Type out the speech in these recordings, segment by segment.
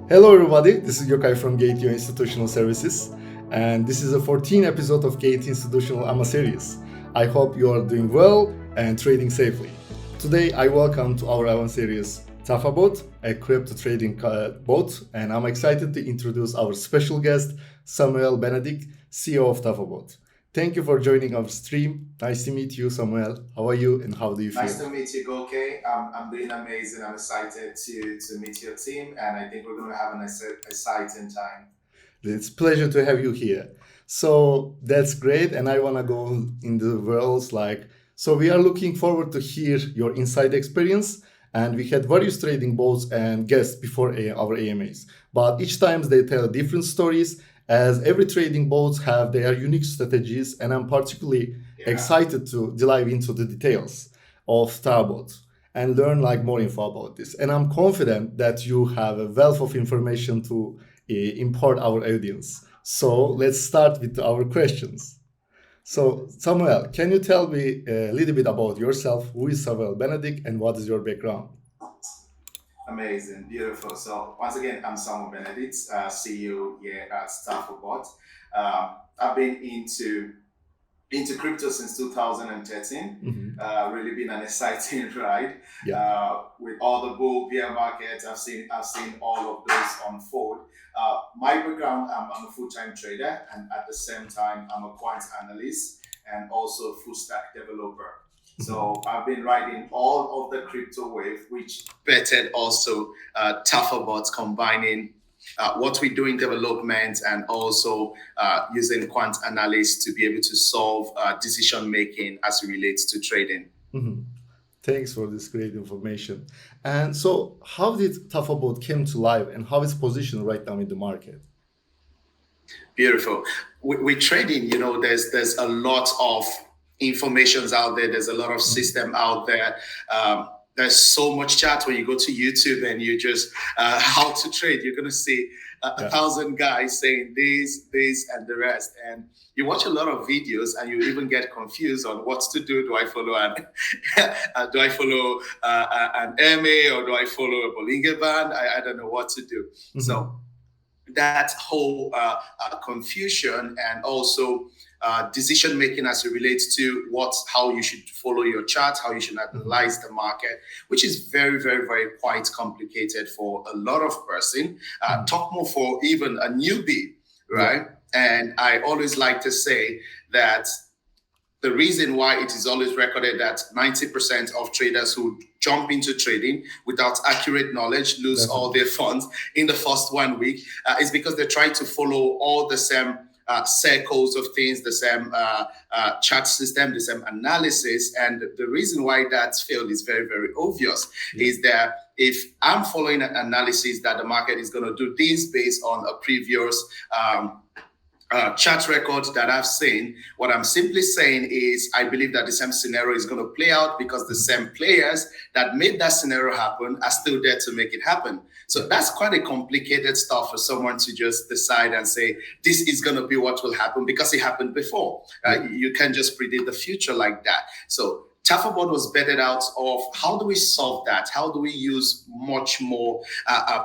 Hello, everybody. This is Yokai from Gate Institutional Services, and this is a 14th episode of Gate Institutional AMA series. I hope you are doing well and trading safely. Today, I welcome to our AMA series Tafabot, a crypto trading bot, and I'm excited to introduce our special guest, Samuel Benedict, CEO of Tafabot. Thank you for joining our stream. Nice to meet you, Samuel. How are you and how do you feel? Nice to meet you, Goke. I'm doing amazing. I'm excited to meet your team, and I think we're going to have an exciting time. It's a pleasure to have you here. So that's great, and I want to go in the worlds so we are looking forward to hear your inside experience. And we had various trading bots and guests before our AMAs, but each time they tell different stories. As every trading bots have their unique strategies, and I'm particularly excited to dive into the details of Tafabot and learn more info about this. And I'm confident that you have a wealth of information to impart our audience. So let's start with our questions. So Samuel, can you tell me a little bit about yourself? Who is Samuel Benedict and what is your background? Amazing, beautiful. So once again, I'm Samuel Benedict, CEO here at Tafabot. I've been into crypto since 2013. Really been an exciting ride. With all the bull bear markets, I've seen all of those unfold. My background, I'm a full-time trader, and at the same time, I'm a quant analyst and also full stack developer. So I've been riding all of the crypto wave, which bettered also Tafabot, combining what we do in development and also using quant analysis to be able to solve decision making as it relates to trading. Thanks for this great information. And so, how did Tafabot came to life, and how is positioned right now in the market? Beautiful. With trading, there's a lot of informations out there. There's a lot of system out there. There's so much chat when you go to YouTube and you just how to trade. You're gonna see a thousand guys saying this, and the rest. And you watch a lot of videos, and you even get confused on what to do. Do I follow an MA, or do I follow a Bollinger Band? I don't know what to do. So that whole confusion, and also decision making as it relates to how you should follow your chart, how you should analyze the market, which is very, very, very quite complicated for a lot of person. Talk more for even a newbie, right? And I always like to say that the reason why it is always recorded that 90% of traders who jump into trading without accurate knowledge lose all their funds in the first 1 week is because they try to follow all the same circles of things, the same chart system, the same analysis. And the reason why that failed is very, very obvious, is that if I'm following an analysis that the market is going to do this based on a previous chart record that I've seen, what I'm simply saying is I believe that the same scenario is going to play out because the same players that made that scenario happen are still there to make it happen. So that's quite a complicated stuff for someone to just decide and say, this is going to be what will happen because it happened before. You can't just predict the future like that. So Tafabot was bettered out of how do we solve that? How do we use much more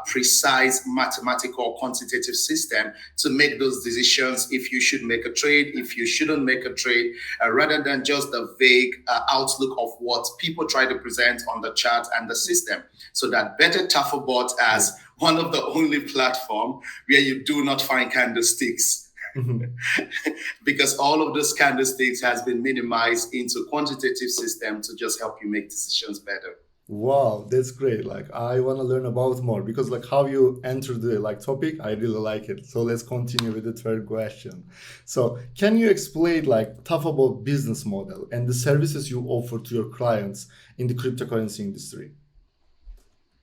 precise mathematical quantitative system to make those decisions if you should make a trade, if you shouldn't make a trade, rather than just the vague outlook of what people try to present on the chart and the system. So that bettered Tafabot as one of the only platform where you do not find candlesticks. Because all of those candlesticks has been minimized into quantitative system to just help you make decisions better. Wow, that's great. I want to learn about more because how you enter the topic, I really like it. So let's continue with the third question. So can you explain Tafabot business model and the services you offer to your clients in the cryptocurrency industry?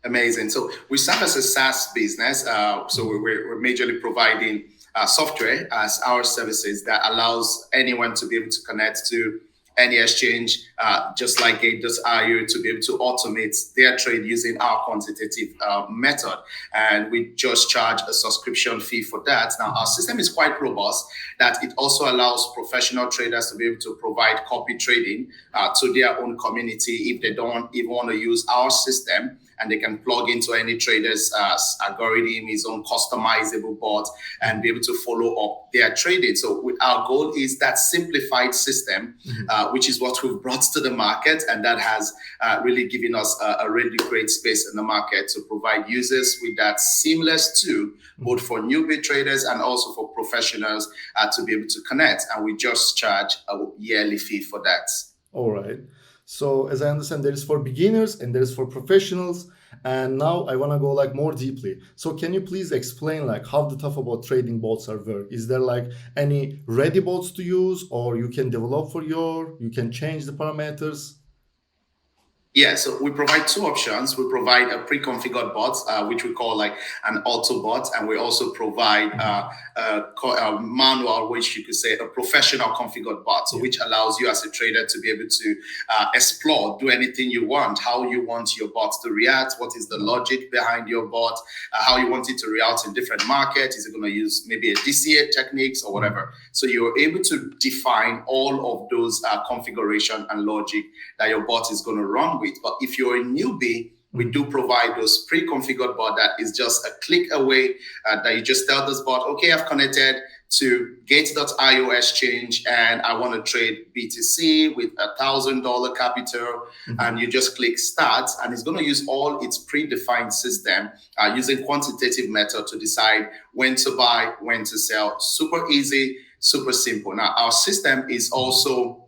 Amazing. So we start as a SaaS business. So we're majorly providing software as our services that allows anyone to be able to connect to any exchange, just like Gate.io, to be able to automate their trade using our quantitative method. And we just charge a subscription fee for that. Now, our system is quite robust, that it also allows professional traders to be able to provide copy trading to their own community if they don't even want to use our system, and they can plug into any trader's algorithm, his own customizable bot, and be able to follow up their trading. So our goal is that simplified system, which is what we've brought to the market, and that has really given us a really great space in the market to provide users with that seamless tool, both for newbie traders and also for professionals to be able to connect. And we just charge a yearly fee for that. All right. So as I understand, there is for beginners and there is for professionals. And now I want to go like more deeply. So can you please explain like how the Tafabot trading bots are work? Is there like any ready bots to use, or you can develop you can change the parameters? Yeah, so we provide two options. We provide a pre-configured bot, which we call like an auto bot, and we also provide a manual, which you could say a professional configured bot, so which allows you as a trader to be able to explore, do anything you want, how you want your bot to react, what is the logic behind your bot, how you want it to react in different markets. Is it going to use maybe a DCA techniques or whatever? So you're able to define all of those configuration and logic that your bot is going to run with. But if you're a newbie, we do provide those pre-configured bot that is just a click away, that you just tell this bot, okay, I've connected to Gate.io exchange and I want to trade BTC with $1,000 capital, and you just click start, and it's going to use all its predefined system using quantitative method to decide when to buy, when to sell. Super easy, super simple. Now, our system is also,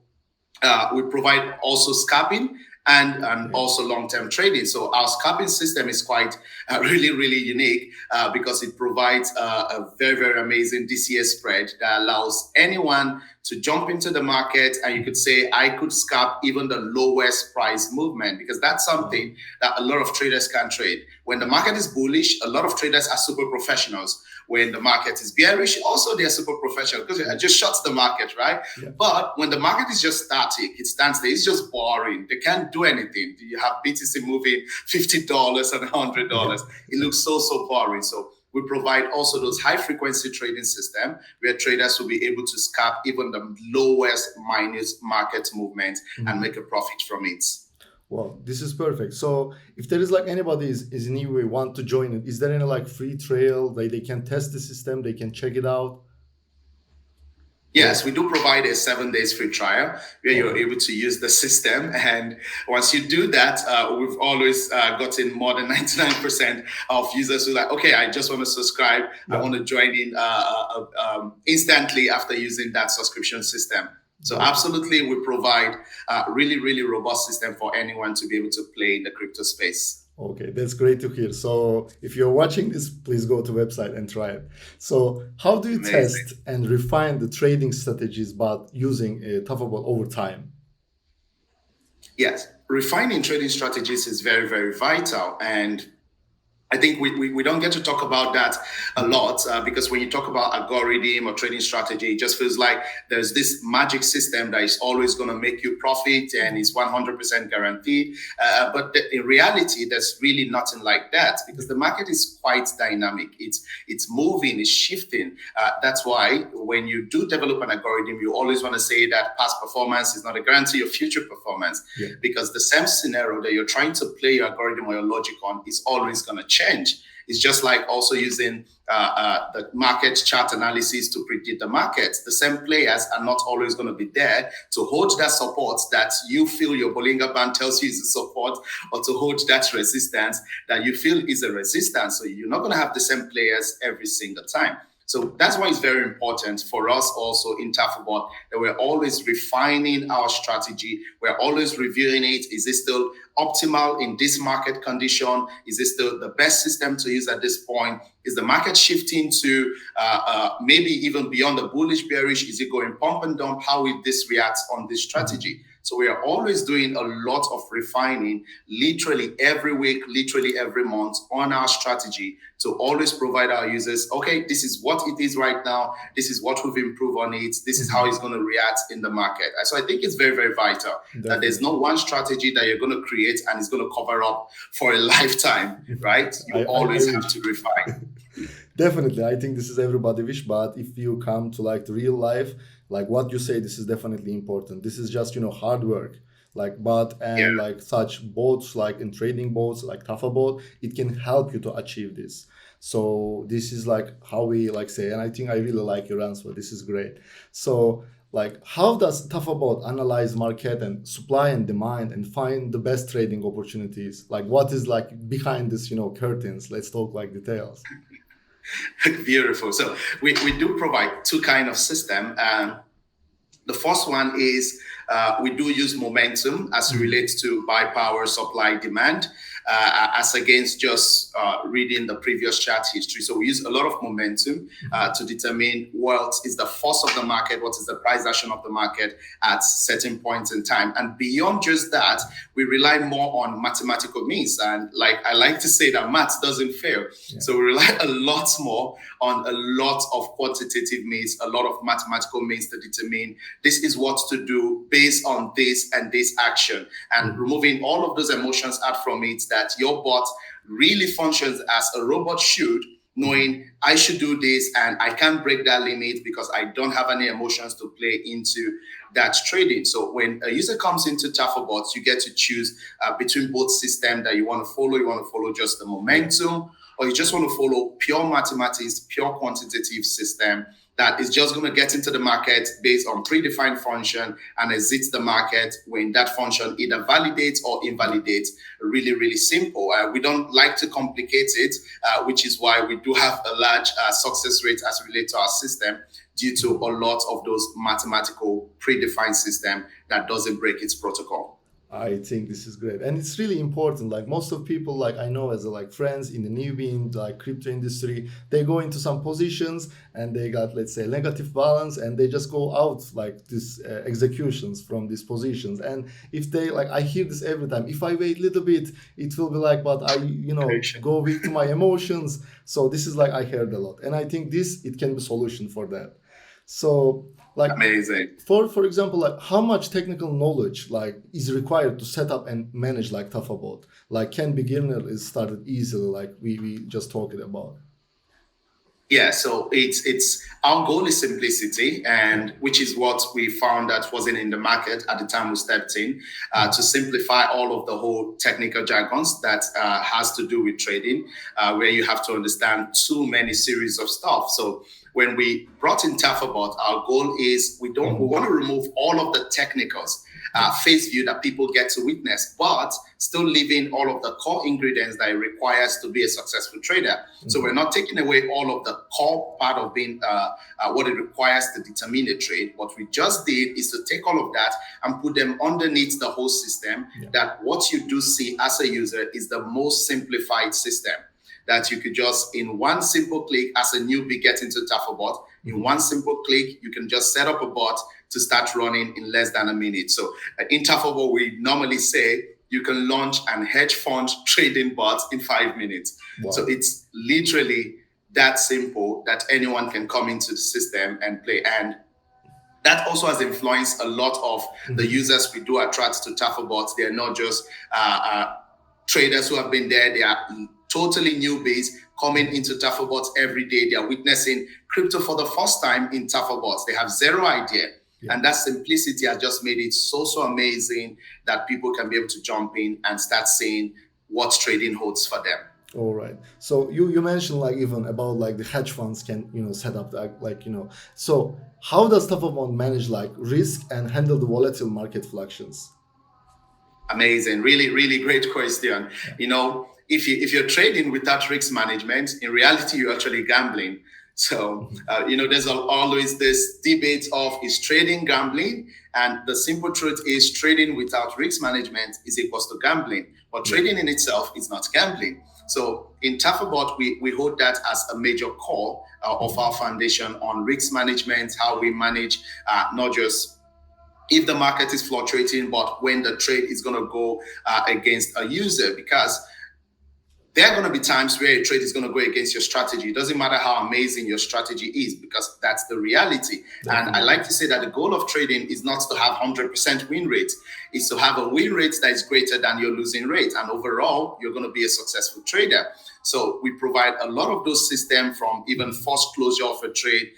we provide also scalping and also long-term trading. So our scalping system is quite really unique because it provides a very amazing DCA spread that allows anyone to jump into the market, and you could say I could scalp even the lowest price movement, because that's something that a lot of traders can trade. When the market is bullish, a lot of traders are super professionals. When the market is bearish, also they're super professional because it just shuts the market, right? Yeah. But when the market is just static, it stands there, it's just boring. They can't do anything. You have BTC moving $50 and $100. It looks so boring. So we provide also those high frequency trading system where traders will be able to scalp even the lowest minus market movement and make a profit from it. Wow, this is perfect. So if there is like anybody is new, want to join it, is there any like free trial they can test the system, they can check it out? Yes, we do provide a 7 days free trial where you're able to use the system. And once you do that, we've always gotten more than 99% of users who are like, okay, I just want to subscribe. I want to join in instantly after using that subscription system. So absolutely, we provide a really robust system for anyone to be able to play in the crypto space. Okay, that's great to hear. So if you're watching this, please go to the website and try it. So how do you test and refine the trading strategies but using Tafabot over time? Yes, refining trading strategies is very vital. And I think we don't get to talk about that a lot because when you talk about algorithm or trading strategy, it just feels like there's this magic system that is always going to make you profit and is 100% guaranteed. But in reality, there's really nothing like that because the market is quite dynamic. It's moving, it's shifting. That's why when you do develop an algorithm, you always want to say that past performance is not a guarantee of future performance because the same scenario that you're trying to play your algorithm or your logic on is always going to change. It's just like also using the market chart analysis to predict the markets. The same players are not always going to be there to hold that support that you feel your Bollinger Band tells you is a support, or to hold that resistance that you feel is a resistance. So you're not going to have the same players every single time. So that's why it's very important for us also in Tafabot that we're always refining our strategy. We're always reviewing it. Is it still optimal in this market condition? Is it still the best system to use at this point? Is the market shifting to maybe even beyond the bullish bearish? Is it going pump and dump? How will this react on this strategy? So we are always doing a lot of refining, literally every week, literally every month on our strategy to always provide our users, okay, this is what it is right now. This is what we've improved on it. This is how it's going to react in the market. And so I think it's very, very vital that there's no one strategy that you're going to create and it's going to cover up for a lifetime, right? You always have to refine. Definitely, I think this is everybody wish, but if you come to like the real life, like what you say, this is definitely important. This is just hard work. Like such boats like in trading boats like Tafabot, it can help you to achieve this. So this is like how we like say, and I think I really like your answer. This is great. So like how does Tafabot analyze market and supply and demand and find the best trading opportunities? Like what is like behind this curtains? Let's talk like details. Beautiful. So we do provide two kind of system. The first one is we do use momentum as it relates to buy power, supply, demand, as against just reading the previous chart history. So we use a lot of momentum to determine what is the force of the market, what is the price action of the market at certain points in time. And beyond just that, we rely more on mathematical means. And like I like to say that maths doesn't fail. Yeah. So we rely a lot more on a lot of quantitative means, a lot of mathematical means to determine this is what to do based on this and this action, and removing all of those emotions out from it, that your bot really functions as a robot should, knowing I should do this and I can't break that limit because I don't have any emotions to play into that trading. So when a user comes into Tafabot, you get to choose between both systems that you want to follow. You want to follow just the momentum, or you just want to follow pure mathematics, pure quantitative system that is just going to get into the market based on predefined function and exits the market when that function either validates or invalidates. Really, really simple. We don't like to complicate it, which is why we do have a large success rate as it relates to our system, due to a lot of those mathematical predefined system that doesn't break its protocol. I think this is great, and it's really important. Like most of people, like I know as a, like friends in the newbie in like crypto industry, they go into some positions and they got, let's say, negative balance, and they just go out like this executions from these positions. And if they like, I hear this every time. If I wait a little bit, it will be like, but I go weak to my emotions. So this is like I heard a lot, and I think this it can be solution for that. So like amazing. For example, like how much technical knowledge like is required to set up and manage like Tafabot? Like can beginner is started easily like we just talked about? Yeah, so it's our goal is simplicity, and which is what we found that wasn't in the market at the time we stepped in, to simplify all of the whole technical jargons that has to do with trading, where you have to understand too many series of stuff. So when we brought in Tafabot, our goal is we want to remove all of the technicals, face view that people get to witness, but still leaving all of the core ingredients that it requires to be a successful trader. So we're not taking away all of the core part of being what it requires to determine a trade. What we just did is to take all of that and put them underneath the whole system, that what you do see as a user is the most simplified system, that you could just in one simple click as a newbie get into Tafabot. In one simple click, you can just set up a bot to start running in less than a minute. So in Tafabot, we normally say you can launch an hedge fund trading bot in 5 minutes. Wow. So it's literally that simple that anyone can come into the system and play. And that also has influenced a lot of the users we do attract to Tafabot. They're not just traders who have been there. They are totally newbies coming into Tafabot every day. They are witnessing crypto for the first time in Tafabot. They have zero idea. Yeah. And that simplicity has just made it so amazing that people can be able to jump in and start seeing what trading holds for them. All right. So you mentioned like even about like the hedge funds can set up like. So how does Tafabot manage like risk and handle the volatile market fluctuations? Amazing. Really, really great question. If you're trading without risk management, in reality, you're actually gambling. So, there's always this debate of is trading gambling? And the simple truth is trading without risk management is equals to gambling. But trading in itself is not gambling. So in Tafabot, we hold that as a major core of our foundation on risk management, how we manage not just if the market is fluctuating, but when the trade is going to go against a user, because there are going to be times where a trade is going to go against your strategy. It doesn't matter how amazing your strategy is, because that's the reality. Definitely. And I like to say that the goal of trading is not to have 100% win rate. It's to have a win rate that is greater than your losing rate. And overall, you're going to be a successful trader. So we provide a lot of those systems, from even forced closure of a trade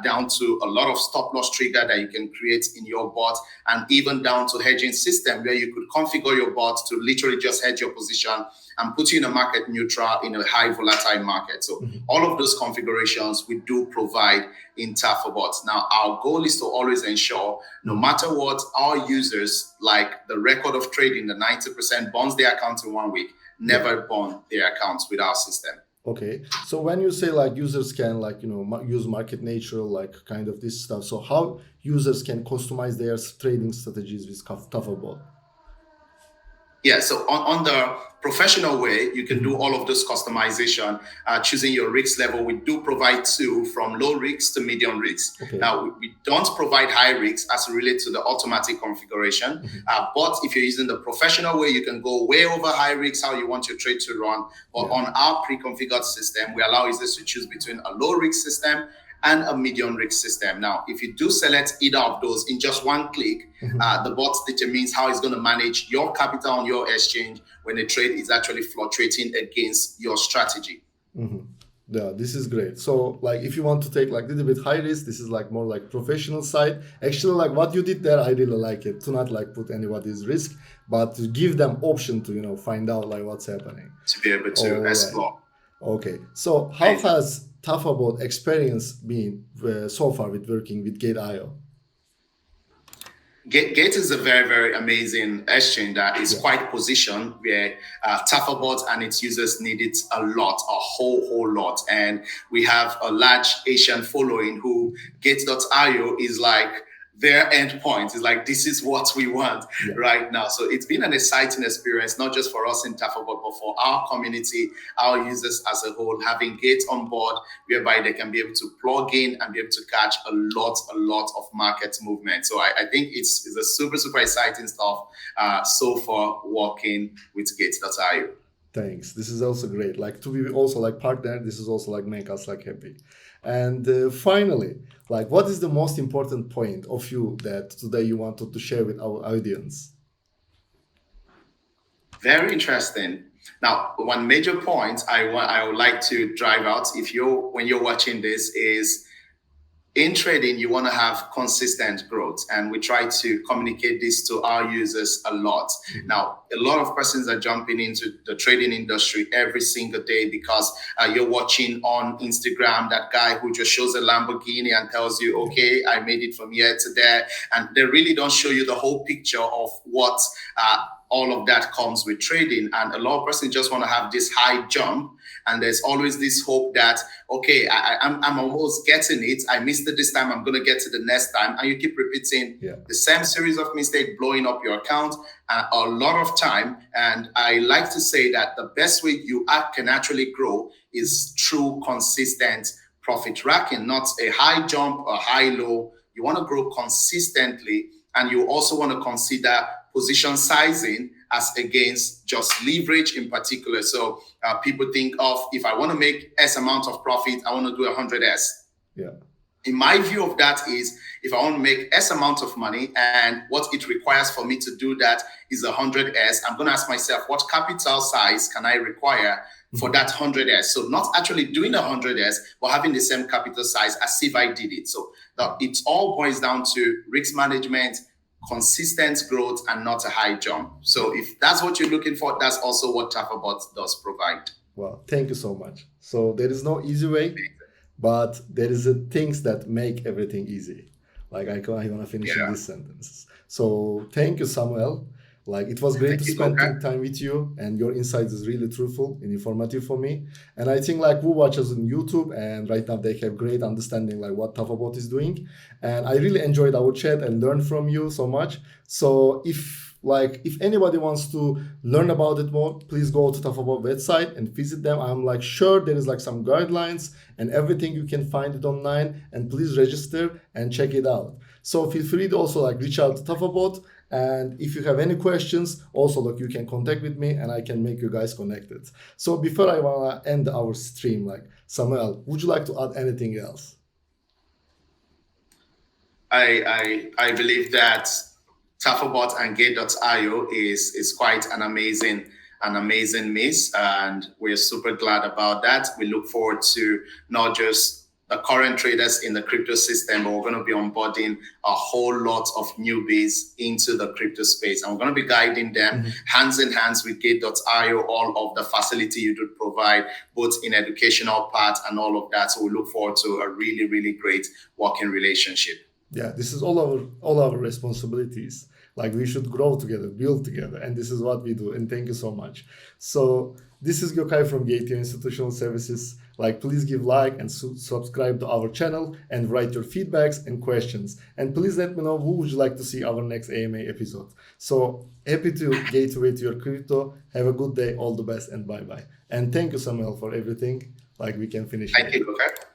down to a lot of stop loss trigger that you can create in your bot, and even down to hedging system where you could configure your bot to literally just hedge your position and put you in a market neutral in a high volatile market. So all of those configurations we do provide in Tafabot. Now, our goal is to always ensure, no matter what, our users, like the record of trading, the 90% bonds their account in 1 week, never bond their accounts with our system. Okay, so when you say like users can use market neutral, like kind of this stuff, so how users can customize their trading strategies with Tafabot? Yeah, so on the professional way, you can do all of this customization, choosing your risk level. We do provide two, from low risks to medium risks. Okay. Now, we don't provide high risks as it relates to the automatic configuration. But if you're using the professional way, you can go way over high risks, how you want your trade to run. But on our pre-configured system, we allow users to choose between a low risk system and a medium risk system. Now, if you do select either of those in just one click, the bot determines how it's going to manage your capital on your exchange when the trade is actually fluctuating against your strategy. Yeah, this is great. So like if you want to take like a little bit high risk, this is like more like professional side. Actually, like what you did there, I really like it. To not like put anybody's risk, but to give them option to, find out like what's happening. To be able to explore. Right. Okay, so how has Tafabot experience been so far with working with Gate.io? Gate is a very, very amazing exchange that is quite positioned where Tafabot and its users need it a lot, a whole lot. And we have a large Asian following who Gate.io is like their end point. Is like, this is what we want right now. So it's been an exciting experience, not just for us in Tafabot, but for our community, our users as a whole, having Gate on board, whereby they can be able to plug in and be able to catch a lot of market movement. So I think it's a super, super exciting stuff so far working with Gate.io. Thanks. This is also great. Like to be also like partner, this is also like make us like happy. And finally, like what is the most important point of you that today you wanted to share with our audience? Very interesting. Now, one major point I would like to drive out when you're watching this is, in trading, you want to have consistent growth, and we try to communicate this to our users a lot. Now, a lot of persons are jumping into the trading industry every single day because you're watching on Instagram that guy who just shows a Lamborghini and tells you, okay, I made it from here to there. And they really don't show you the whole picture of what all of that comes with trading. And a lot of persons just want to have this high jump. And there's always this hope that, okay, I'm almost getting it. I missed it this time. I'm going to get to the next time. And you keep repeating the same series of mistakes, blowing up your account a lot of time. And I like to say that the best way you can actually grow is through consistent profit racking, not a high jump or high low. You want to grow consistently. And you also want to consider position sizing as against just leverage in particular. So people think of, if I want to make S amount of profit, I want to do 100S. Yeah. In my view of that is, if I want to make S amount of money and what it requires for me to do that is 100S, I'm going to ask myself, what capital size can I require for that 100S? So not actually doing 100S, but having the same capital size as if I did it. So it all boils down to risk management, consistent growth, and not a high jump. So if that's what you're looking for, that's also what Tafabot does provide. Well, thank you so much. So there is no easy way, but there is things that make everything easy. Like I want to finish in this sentence. So thank you, Samuel. Like it was great to spend time with you, and your insights is really truthful and informative for me. And I think like who watches on YouTube, and right now they have great understanding like what Tafabot is doing. And I really enjoyed our chat and learned from you so much. So if anybody wants to learn about it more, please go to Tafabot website and visit them. I'm like sure there is like some guidelines and everything, you can find it online, and please register and check it out. So feel free to also like reach out to Tafabot. And if you have any questions, also like you can contact with me and I can make you guys connected. So before I wanna end our stream, like Samuel, would you like to add anything else? I believe that Tafabot and Gate.io is quite an amazing miss, and we're super glad about that. We look forward to not just the current traders in the crypto system, but we're going to be onboarding a whole lot of newbies into the crypto space, and we're going to be guiding them hands in hands with Gate.io, all of the facility you do provide, both in educational part and all of that. So we look forward to a really, really great working relationship. Yeah, this is all our responsibilities. Like we should grow together, build together, and this is what we do. And thank you so much. So this is Gökay from Gateway Institutional Services. Like please give like and subscribe to our channel and write your feedbacks and questions. And please let me know who would you like to see our next AMA episode. So happy to gateway to your crypto. Have a good day, all the best, and bye bye. And thank you, Samuel, for everything. Like we can finish. Thank you, Gökay.